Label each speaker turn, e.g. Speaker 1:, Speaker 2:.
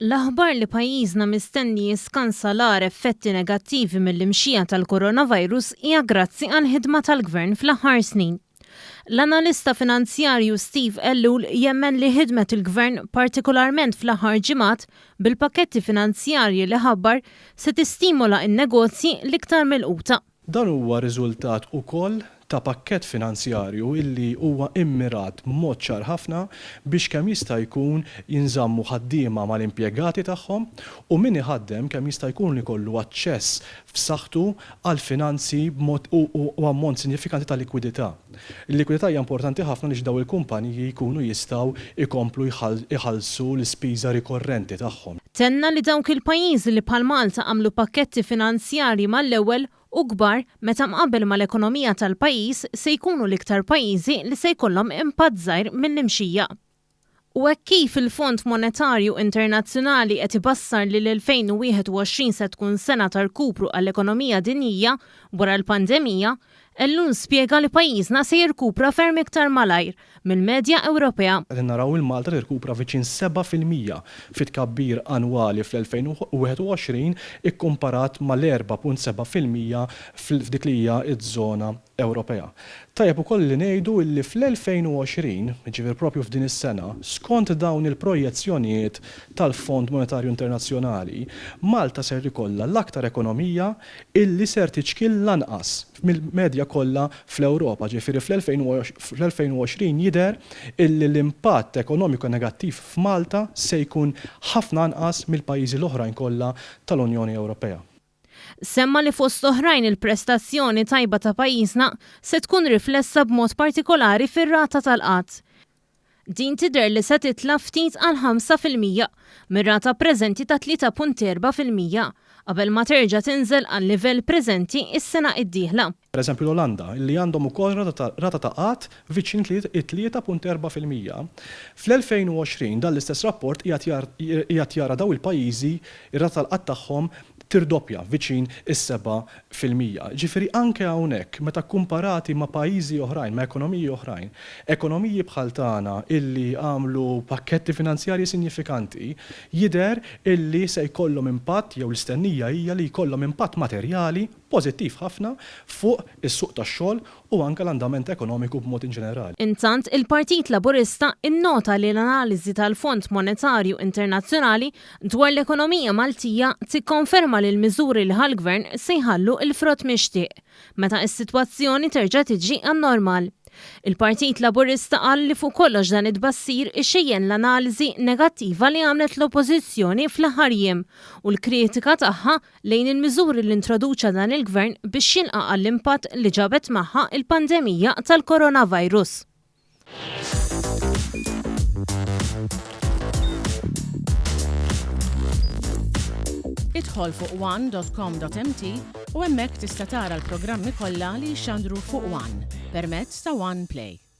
Speaker 1: L-aħbar li pajjiżna mistenni jiskansalar effetti negattivi mill-imxija tal-coronavirus hija grazzi għall-ħidma tal-Gvern fl-aħħar snin. L-analista finanzjarju Steve Ellul jemmen li ħidmet il-Gvern partikolarment fl-aħħar ġimgħat bil-pakketti finanzjarji li ħabbar se tistimola n-negozji l-iktar milquta.
Speaker 2: Dan huwa riżultat ukoll ta' pakkett finanzjarju illi huwa immirat b'mod ċar ħafna biex kemm jista' jkun jinżammu ħaddiema mal-impjegati tagħhom u min iħaddem kemm jista' jkun li jkollu aċċess f'saħħtu għal finanzi b'mod u ammont sinifikanti ta' likwidità. Il-likwidità hija importanti ħafna li daw il-kumpaniji jkunu jistgħu jkomplu jħallsu l-ispiża rikorrenti tagħhom.
Speaker 1: Tenna li dawk il-pajjiżi li bħal Malta għamlu pakketti finanzjarji mal-ewwel u kbar meta mqabbel mal-ekonomija tal-pajjiż se jkunu l-iktar pajjiżi li se jkollhom impatt żgħir mill-imxija. U hekk kif il-Fond Monetarju Internazzjonali qed ibassar li l-2021 se tkun sena ta' rkupru għall-ekonomija dinjija wara l-pandemija, Ellun spjega li pajjiżna se jirkupra ferm iktar malajr mill-medja Ewropea.
Speaker 2: Qed naraw il-Malta tirkupra viċin 7% fit-tkabbir annwali fl-2021 ikkumparat mal-4.7% f'dik li hija ż-żona Ewropea. Tajjeb ukoll li ngħidu li fl-2020, ġifier propju f'din is-sena, skont dawn il-projezzjonijiet tal-Fond Monetarju Internazzjonali, Malta ser ikollha l-aktar ekonomija illi ser tiċkil lanqas mill-medja kollha fl-Ewropa. Ġifieri fl-2020 jidher illi l-impatt ekonomiku negattiv f'Malta se jkun ħafna anqas mill-pajjiżi l-oħrajn kollha tal-Unjoni Ewropea.
Speaker 1: Semma li fost oħrajn il-prestazzjoni tajba ta' pajjiżna se tkun riflessa b'mod partikolari fir-rata tal-qatt. Din tidher li se titla' ftit għal 5% mir-rata preżenti ta' 3.4% qabel ma terġa' tinżel għal livell preżenti is-sena d-dieħla.
Speaker 2: Pereżempju l-Olanda li għandhom ukoll rata ta' qatt viċin 3.4%. Fl-2020 dan l-istess rapport qiegħed jara daw il-pajjiżi ir-rata tal-qatt tagħhom tirdoppja viċin is-7%. Ġifieri anke hawnhekk meta kkumparati ma' pajjiżi oħrajn, ma' ekonomiji oħrajn, ekonomiji bħal tagħna illi għamlu pakketti finanzjarji sinifikanti, jidher illi se jkollhom impatt jew l-istennija hija li jkollhom impatt materjali pożittiv ħafna fuq is-suq tax-xogħol u anke l-andament ekonomiku b'mod ġenerali.
Speaker 1: Intant il-Partit Laburista innota li l-analiżi tal-Fond Monetarju Internazzjonali dwar l-ekonomija Maltija tikkonferma li l-miżuri li ħall-Gvern se jħallu l-frott mixtieq meta s-sitwazzjoni terġa' tiġi għan-normal. Il-Partit Laburista qal li fuq kollox dan id-bassir ixejjen l-analiżi negattiva li għamlet l-Oppożizzjoni fl-aħħar jiem u l-kritika tagħha lejn il-miżuri li introduċa dan il-Gvern biex jinqa' l-impatt li ġabet magħha il-pandemija tal-coronavirus.
Speaker 3: Idħol fuq one.com.mt u hemmhekk tista' tara l-programmi kollha li jxandru fuq One permezz ta' One Play.